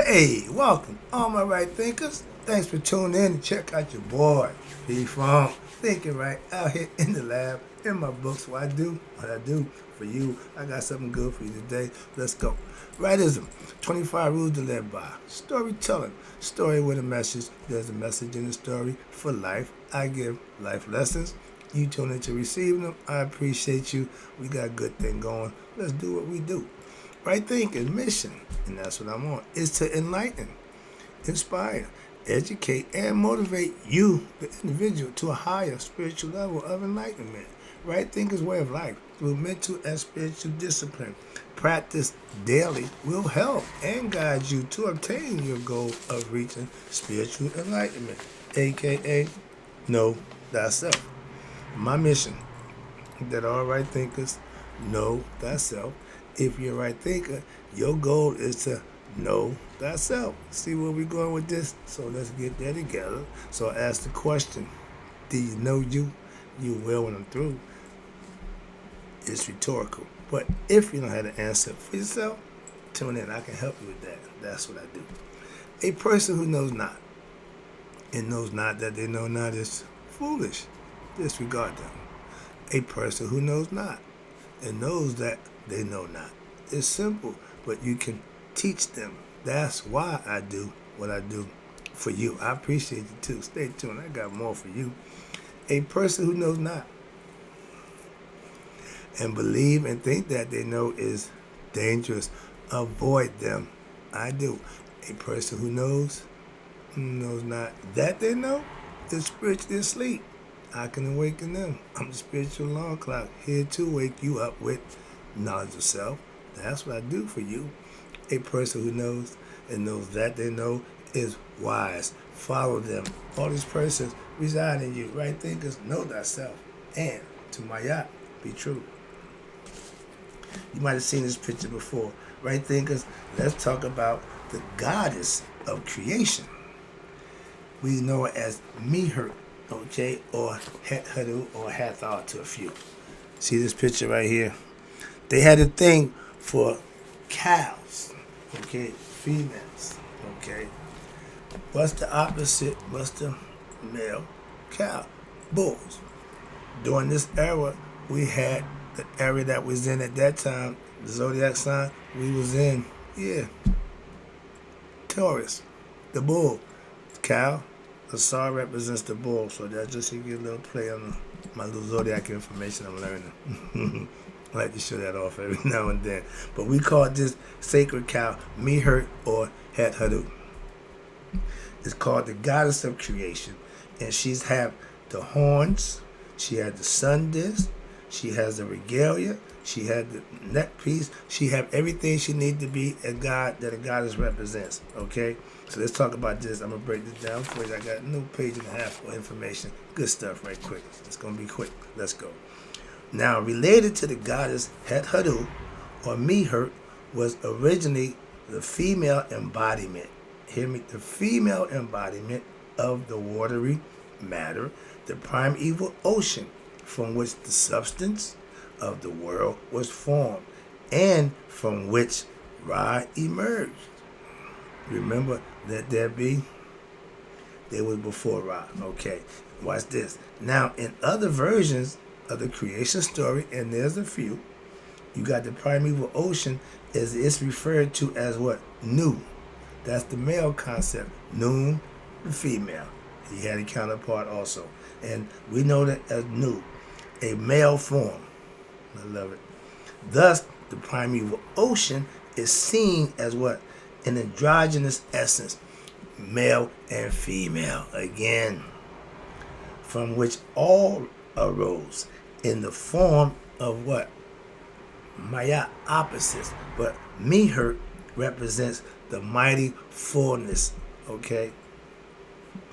Hey, welcome, all my right thinkers. Thanks for tuning in and check out your boy, P-Funk, thinking right out here in the lab, in my books, what I do for you. I got something good for you today. Let's go. Rightism, 25 rules to live by. Storytelling, story with a message. There's a message in the story for life. I give life lessons. You tune in to receive them. I appreciate you. We got a good thing going. Let's do what we do. Right thinking, mission, and that's what I'm on, is to enlighten, inspire, educate, and motivate you, the individual, to a higher spiritual level of enlightenment. Right thinking's way of life through mental and spiritual discipline. Practice daily will help and guide you to obtain your goal of reaching spiritual enlightenment, aka know thyself. My mission, that all right thinkers know thyself. If you're a right thinker, your goal is to know thyself. See where we're going with this? So let's get there together. So I ask the question, do you know you? You will when I'm through. It's rhetorical. But if you don't have the answer for yourself, tune in. I can help you with that. That's what I do. A person who knows not and knows not that they know not is foolish. Disregard them. A person who knows not and knows that they know not. It's simple, but you can teach them. That's why I do what I do for you. I appreciate you too. Stay tuned. I got more for you. A person who knows not and believe and think that they know is dangerous. Avoid them. I do. A person who knows not that they know is spiritually asleep. I can awaken them. I'm the spiritual alarm clock, here to wake you up with knowledge of self. That's what I do for you. A person who knows and knows that they know is wise. Follow them. All these persons reside in you. Right thinkers, know thyself. And to Mayat, be true. You might have seen this picture before. Right thinkers, let's talk about the goddess of creation. We know her as Mihert, okay, or Het Hadu, or Hathor to a few. See this picture right here? They had a thing for cows, okay, females, okay. What's the opposite? What's the male? Cow. Bulls. During this era, we had the area that was in at that time, the zodiac sign we was in, Taurus, the bull. Cow, the star represents the bull, so that's just to get a little play on my little zodiac information I'm learning. I like to show that off every now and then. But we call this sacred cow Mihert or Het Hadu. It's called the goddess of creation. And she's have the horns, she had the sun disk, she has the regalia, she had the neck piece, she have everything she needs to be a god that a goddess represents. Okay? So let's talk about this. I'm gonna break this down for you. I got a new page and a half of information. Good stuff right quick. It's gonna be quick. Let's go. Now, related to the goddess Het Hadu, or Mihert, was originally the female embodiment. Hear me? The female embodiment of the watery matter, the primeval ocean from which the substance of the world was formed and from which Ra emerged. Remember, let there be. There was before Ra. Okay, watch this. Now, in other versions of the creation story, and there's a few, you got the primeval ocean as it's referred to as what? Nu. That's the male concept. Nun, the female. He had a counterpart also. And we know that as Nu, a male form. I love it. Thus, the primeval ocean is seen as what? An androgynous essence, male and female again, from which all arose in the form of what? Maya opposites. But Mihert represents the mighty fullness, okay?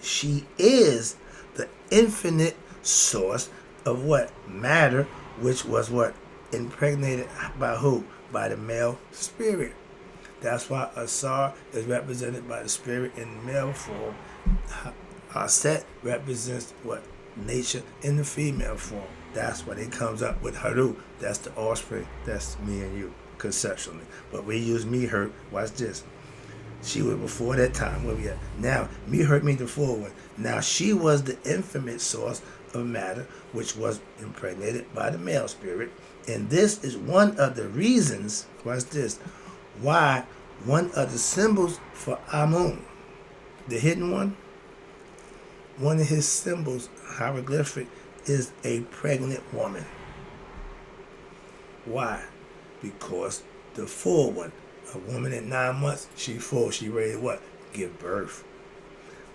She is the infinite source of what? Matter, which was what? Impregnated by who? By the male spirit. That's why Asar is represented by the spirit in male form. Aset represents what? Nature in the female form. That's what it comes up with Haru. That's the offspring. That's me and you, conceptually. But we use Mihert. Watch this. She was before that time. Where we at? Now, me hurt me the forward one. Now, she was the infinite source of matter, which was impregnated by the male spirit. And this is one of the reasons, watch this, why one of the symbols for Amun, the hidden one of his symbols, hieroglyphic, is a pregnant woman. Why? Because the full one, a woman at 9 months, she full, she ready to what? Give birth.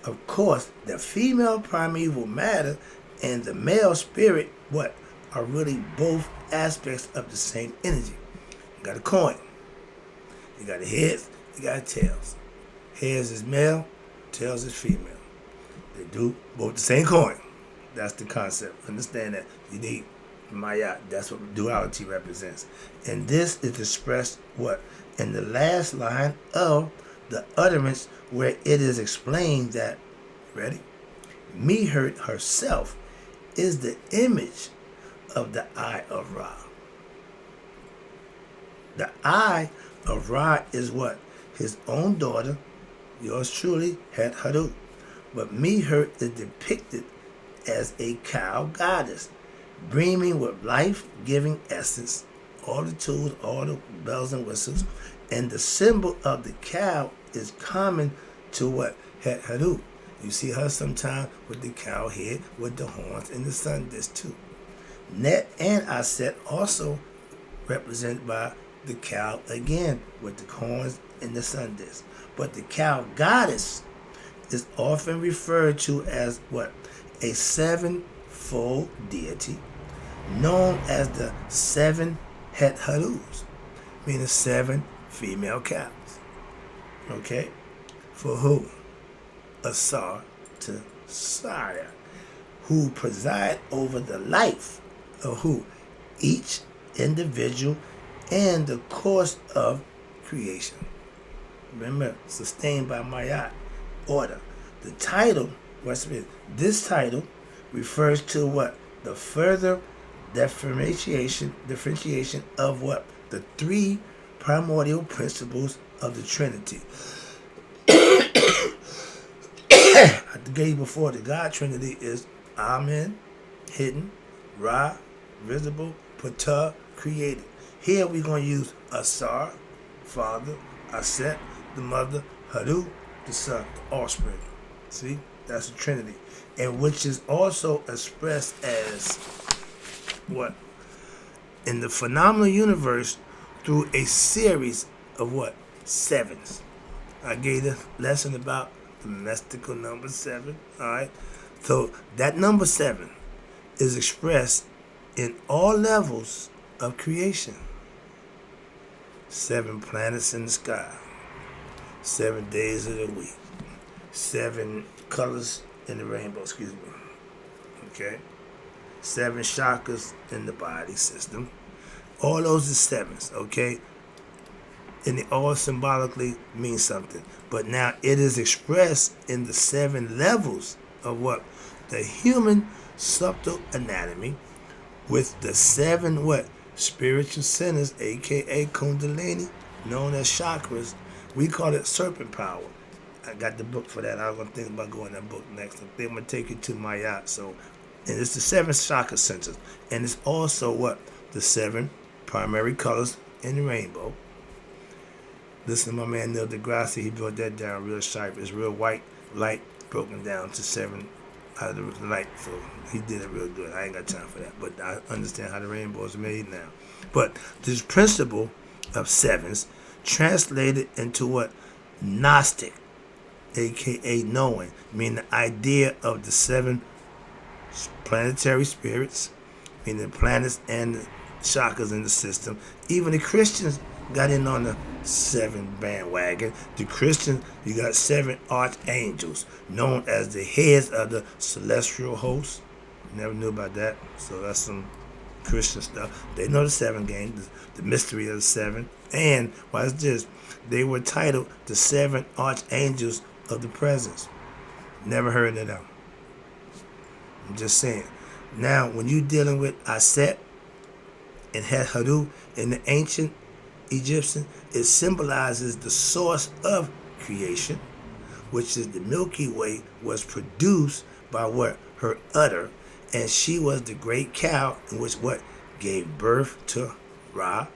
Of course, the female primeval matter and the male spirit, what? Are really both aspects of the same energy. You got a coin. You got a heads, you got a tails. Heads is male, tails is female. They do both the same coin. That's the concept. Understand that. You need Maya. That's what duality represents. And this is expressed what? In the last line of the utterance, where it is explained that, ready? Mehert herself is the image of the eye of Ra. The eye of Ra is what? His own daughter, yours truly, Het Haru. But Mehert is depicted as a cow goddess, brimming with life-giving essence, all the tools, all the bells and whistles, and the symbol of the cow is common to what? Het Haru. You see her sometimes with the cow head, with the horns, and the sun disk too. Net and Aset also represented by the cow again, with the horns and the sun disk. But the cow goddess is often referred to as what? A sevenfold deity known as the 7 Het Harus, meaning 7 female cows. Okay? For who? Asar to Sire, who preside over the life of who? Each individual and the course of creation. Remember, sustained by Maya, order. The title, this title refers to what? The further differentiation of what? The 3 primordial principles of the Trinity. I gave before, the God Trinity is Amen, hidden, Ra, visible, Ptah, created. Here we're going to use Asar, father, Aset, the mother, Haru, the son, the offspring. See? That's the Trinity. And which is also expressed as what? In the phenomenal universe through a series of what? 7s. I gave a lesson about the mystical number 7. Alright? So that number 7 is expressed in all levels of creation. 7 planets in the sky. 7 days of the week. 7 colors in the rainbow, excuse me. Okay? 7 chakras in the body system. All those are 7s, okay? And they all symbolically mean something. But now it is expressed in the 7 levels of what? The human subtle anatomy with the 7 what? Spiritual centers, aka Kundalini, known as chakras. We call it serpent power. I got the book for that. I was going to think about going that book next. I think I'm going to take you to my yacht. So, and it's the 7 chakra centers. And it's also what? The 7 primary colors in the rainbow. Listen to my man Neil deGrasse. He brought that down real sharp. It's real white light broken down to 7 out of the light. So he did it real good. I ain't got time for that. But I understand how the rainbow is made now. But this principle of 7s translated into what? Gnostic, aka knowing, meaning the idea of the 7 planetary spirits, meaning the planets and the chakras in the system. Even the Christians got in on the 7 bandwagon. The Christians, you got 7 archangels, known as the heads of the celestial hosts. Never knew about that, so that's some Christian stuff. They know the 7 game, the mystery of the 7. And watch this, they were titled the 7 archangels of the presence. Never heard of them. I'm just saying. Now, when you're dealing with Aset and Het Haru in the ancient Egyptian, it symbolizes the source of creation, which is the Milky Way, was produced by what? Her udder. And she was the great cow in which what? Gave birth to Ra,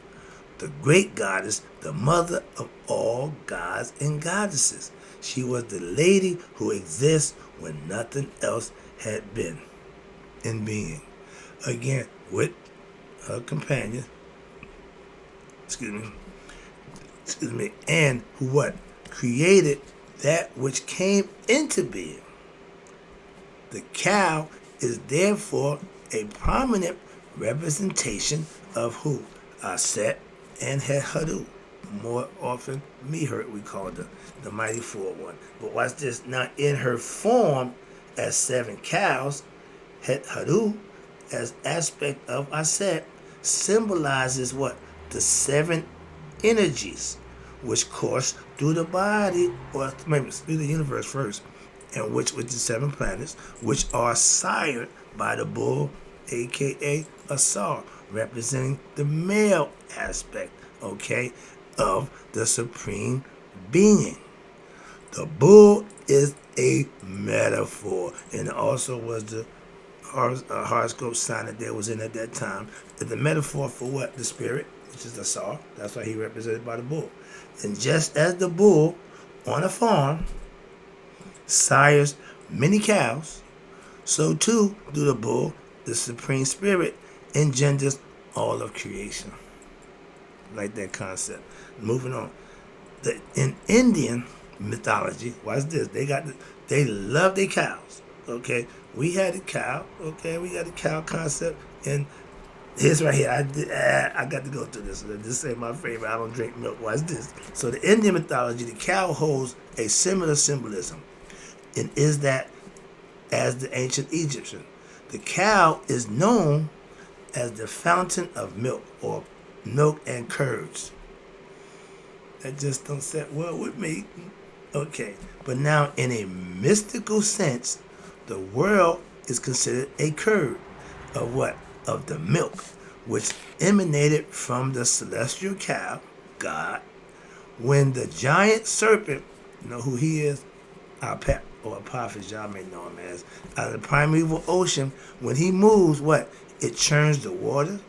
the great goddess, the mother of all gods and goddesses. She was the lady who exists when nothing else had been in being. Again, with her companion, excuse me, and who what? Created that which came into being. The cow is therefore a prominent representation of who? Aset and Hadu. More often, Mehert, we call the mighty four one. But watch this. Now, in her form as 7 cows, Hadu, as aspect of Aset, symbolizes what? The 7 energies which course through the body, or maybe through the universe first, and which with the 7 planets, which are sired by the bull, aka Asar, representing the male aspect, okay, of the supreme being. The bull is a metaphor, and it also was the horoscope sign that there was in at that time. The metaphor for what? The spirit, which is the Asar. That's why he represented by the bull. And just as the bull on a farm sires many cows, so too do the bull, the supreme spirit, engenders all of creation. Like that concept. Moving on. In Indian mythology, watch this. They love their cows. Okay, we had a cow. Okay, we got a cow concept, and this right here, I got to go through this. This ain't my favorite. I don't drink milk. Watch this. So the Indian mythology, the cow holds a similar symbolism, and is that as the ancient Egyptian. The cow is known as the fountain of milk, or milk and curds. That just don't set well with me. Okay, but now in a mystical sense, the world is considered a curd of what? Of the milk, which emanated from the celestial cow, God, when the giant serpent, you know who he is? Apep, or Apophis, y'all may know him as, out of the primeval ocean, when he moves, what? It churns the water,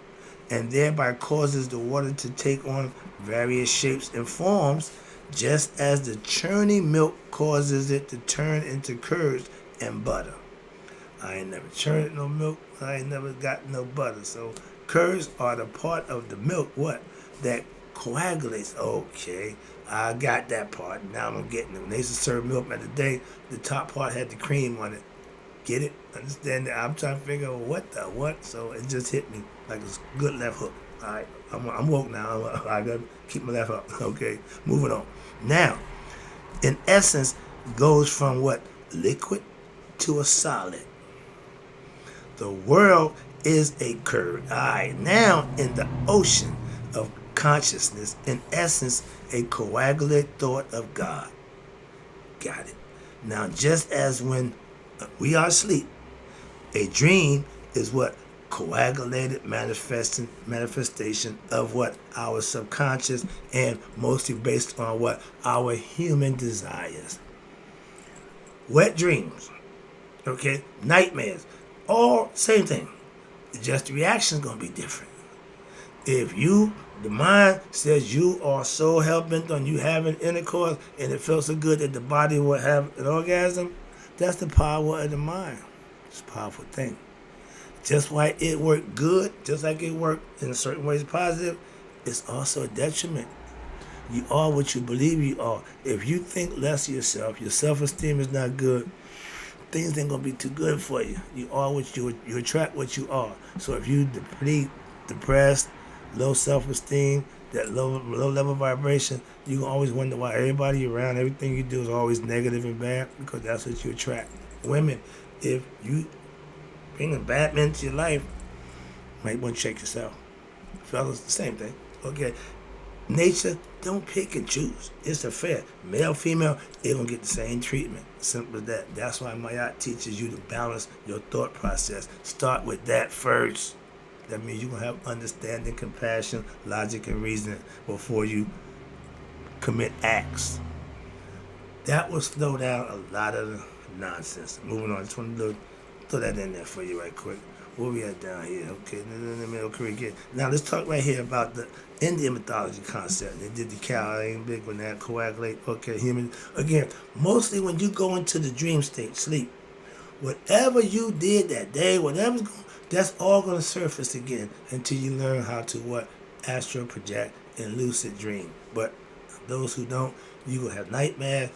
and thereby causes the water to take on various shapes and forms, just as the churning milk causes it to turn into curds and butter. I ain't never churned no milk. I ain't never got no butter. So curds are the part of the milk, what? That coagulates. Okay, I got that part. Now I'm getting it. When they used to serve milk back in the day, the top part had the cream on it. Get it? Understand that? I'm trying to figure out what. So it just hit me like a good left hook. All right, I'm woke now. I got to keep my left up. Okay, moving on. Now, in essence, goes from what? Liquid to a solid. The world is a curd. All right, now in the ocean of consciousness, in essence, a coagulated thought of God. Got it. Now, just as when we are asleep, a dream is what? Coagulated manifestation of what? Our subconscious, and mostly based on what? Our human desires. Wet dreams, okay? Nightmares, all same thing. Just the reaction is going to be different. If the mind says you are so hell-bent on you having intercourse and it felt so good that the body will have an orgasm, that's the power of the mind. It's a powerful thing. Just like it worked good, just like it worked in certain ways positive, it's also a detriment. You are what you believe you are. If you think less of yourself, your self-esteem is not good, things ain't gonna be too good for you. You are what you attract what you are. So if you depressed, low self-esteem, that low level vibration, you can always wonder why everybody around, everything you do is always negative and bad, because that's what you attract. Women, if you bring a bad man into your life, you might want to check yourself. Fellas, the same thing. Okay. Nature, don't pick and choose. It's a fair. Male, female, they're going to get the same treatment. Simple as that. That's why Mayat teaches you to balance your thought process. Start with that first. That means you're going to have understanding, compassion, logic, and reasoning before you commit acts. That will slow down a lot of the nonsense. Moving on, just want to throw that in there for you right quick. Where we at down here? Okay, in the middle Caribbean. Now let's talk right here about the Indian mythology concept. They did the cow, I ain't big when that coagulate. Okay, human. Again, mostly when you go into the dream state, sleep, whatever you did that day, whatever's going, that's all going to surface again until you learn how to what astral project and lucid dream. But those who don't, you will have nightmares.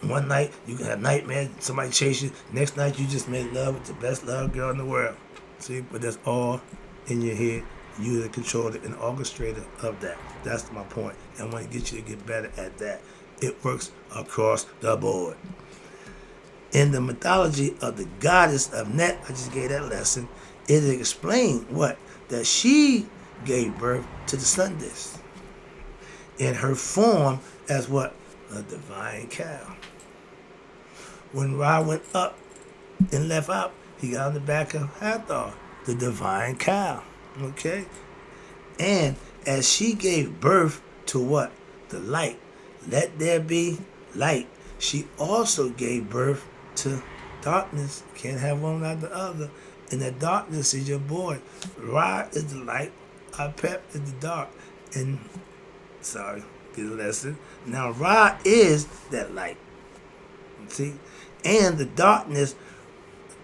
One night you can have nightmares, somebody chase you. Next night you just made love with the best love girl in the world. See, but that's all in your head. You're the controller and orchestrator of that. That's my point. And I want to get you to get better at that. It works across the board. In the mythology of the goddess of Net, I just gave that lesson, it explained what? That she gave birth to the sun disk in her form as what? A divine cow. When Ra went up and left out, he got on the back of Hathor, the divine cow. Okay? And as she gave birth to what? The light. Let there be light. She also gave birth to darkness. Can't have one without the other. And the darkness is your boy. Ra is the light. Apep is the dark. And, sorry, get a lesson. Now Ra is that light. See? And the darkness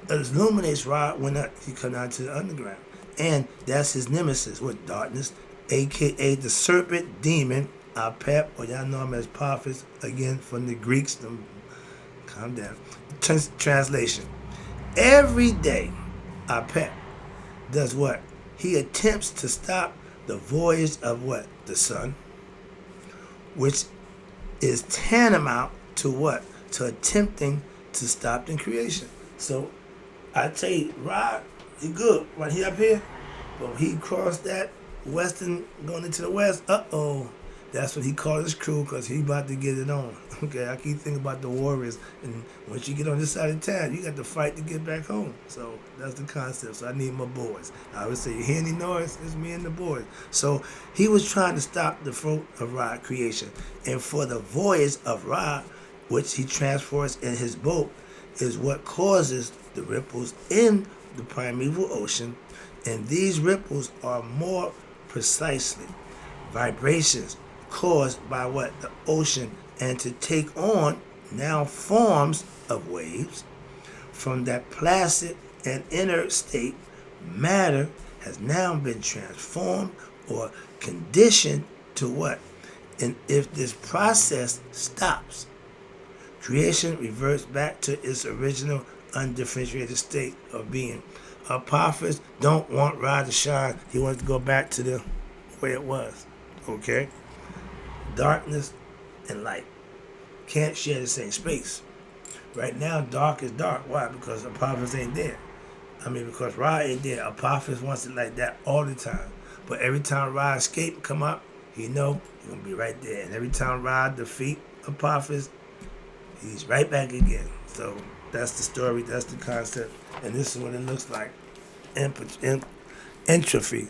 illuminates Ra when he comes out to the underground. And that's his nemesis with darkness, a.k.a. the serpent demon, Apep, or y'all know him as Apophis, again from the Greeks. Calm down. Translation. Every day, Apep does what? He attempts to stop the voyage of what? The sun, which is tantamount to what? To attempting to stop the creation. So, I tell you, Ra, he good right here up here, but when he crossed that western, going into the west, that's what he called his crew, because he about to get it on. Okay, I keep thinking about the warriors, and once you get on this side of town, you got to fight to get back home. So that's the concept. So I need my boys. I would say, you hear any noise? It's me and the boys. So he was trying to stop the fruit of Ra creation. And for the voyage of Ra, which he transports in his boat, is what causes the ripples in the primeval ocean. And these ripples are more precisely vibrations caused by what? The ocean, and to take on now forms of waves. From that placid and inert state, matter has now been transformed or conditioned to what? And if this process stops, creation reverts back to its original undifferentiated state of being. Apophis don't want Ra to shine. He wants to go back to the way it was. Okay? Darkness and light can't share the same space. Right now, dark is dark. Why? Because Apophis ain't there. Because Ra ain't there. Apophis wants it like that all the time. But every time Ra escape come up, he know he's going to be right there. And every time Ra defeat Apophis, he's right back again. So that's the story. That's the concept. And this is what it looks like. Entropy.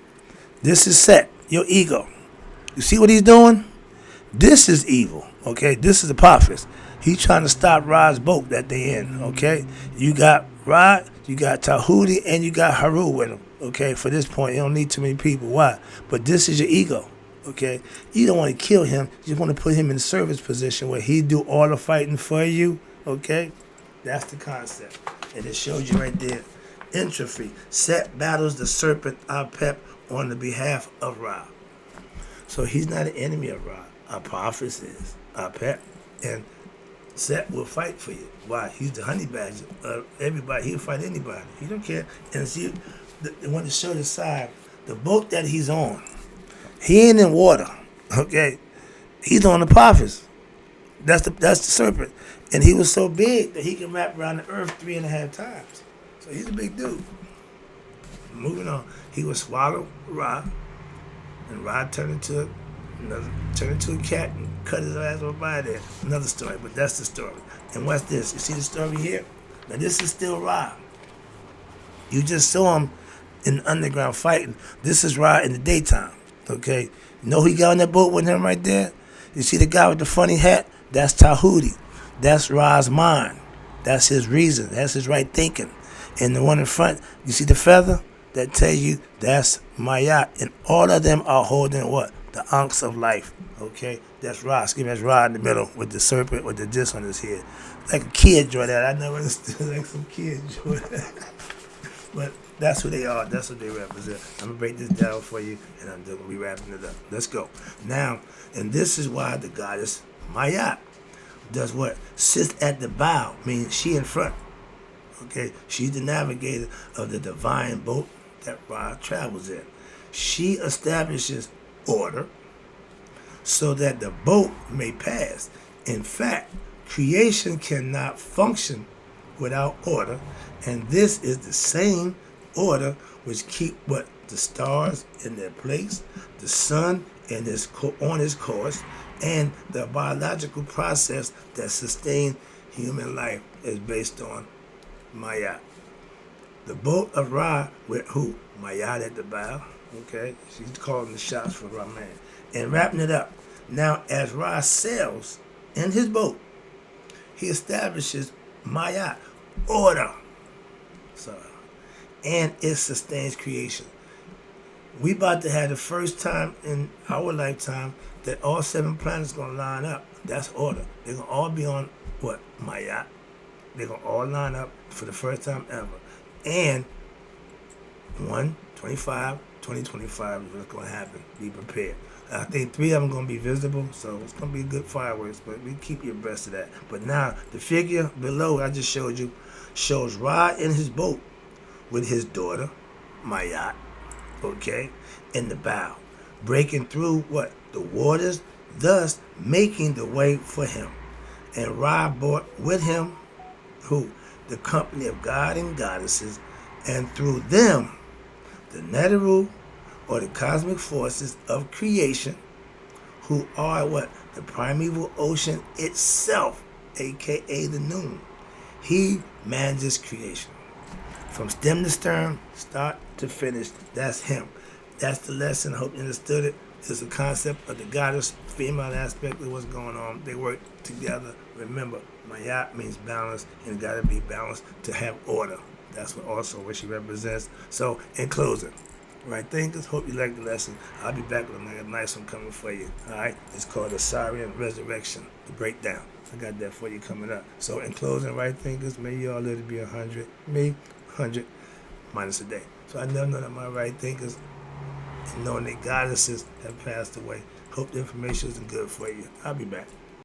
This is Set, your ego. You see what he's doing? This is evil, okay? This is Apophis. He's trying to stop Ra's boat that they in, okay? You got Ra, you got Tahuti, and you got Haru with him, okay? For this point, you don't need too many people. Why? But this is your ego, okay? You don't want to kill him. You just want to put him in a service position where he do all the fighting for you, okay? That's the concept. And it shows you right there. Entropy. Set battles the serpent Apep on the behalf of Ra. So he's not an enemy of Ra. Apophis is. Apep. And Set will fight for you. Why? He's the honey badger of everybody. He'll fight anybody. He don't care. And see, they want to show the side. The boat that he's on, he ain't in water. Okay? He's on Apophis. That's the serpent. And he was so big that he can wrap around the earth 3.5 times. So he's a big dude. Moving on. He would swallow Ra, and Ra turned into a cat and cut his ass over by there. Another story, but that's the story. And what's this? You see the story here? Now this is still Ra. You just saw him in the underground fighting. This is Ra in the daytime. Okay? You know who he got on that boat with him right there? You see the guy with the funny hat? That's Tahuti. That's Ra's mind. That's his reason. That's his right thinking. And the one in front, you see the feather? That tells you that's Mayat. And all of them are holding what? The ankhs of life. Okay? That's Ra. Excuse me, that's Ra in the middle with the serpent with the disc on his head. Like a kid drew that. I never understood like some kid drew that. But that's who they are. That's what they represent. I'm going to break this down for you, and I'm just going to be wrapping it up. Let's go. Now, and this is why the goddess Mayat does what? Sits at the bow, meaning she in front. Okay? She's the navigator of the divine boat that Ra travels in. She establishes order so that the boat may pass. In fact, creation cannot function without order, and this is the same order which keep what the stars in their place, the sun in on its course, and the biological process that sustains human life is based on Mayat. The boat of Ra with who? Mayat at the bow. Okay, she's calling the shots for Rahman. And wrapping it up. Now, as Ra sails in his boat, he establishes Mayat, order. So, and it sustains creation. We about to have the first time in our lifetime that all 7 planets gonna line up. That's order. They're gonna all be on what? Mayat. They're gonna all line up for the first time ever. And 2025 is what's gonna happen. Be prepared. I think 3 of them gonna be visible, so it's gonna be good fireworks, but we keep you abreast of that. But now the figure below I just showed you shows Ra in his boat with his daughter, Mayat, okay, in the bow, breaking through what? The waters, thus making the way for him. And Ra brought with him who? The company of God and goddesses, and through them, the Neteru, or the cosmic forces of creation, who are what? The primeval ocean itself, aka the Noon. He manages creation. From stem to stern, start to finish, that's him. That's the lesson. I hope you understood it. It's a concept of the goddess, female aspect of what's going on. They work together. Remember, Mayat means balance, and it got to be balanced to have order. That's what she represents. So, in closing, right thinkers, hope you like the lesson. I'll be back with a nice one coming for you. All right? It's called Assyrian Resurrection, the breakdown. I got that for you coming up. So, in closing, right thinkers, may you all live to be 100. Me, 100 minus a day. So, I never know that my right thinkers, knowing that goddesses have passed away. Hope the information isn't good for you. I'll be back.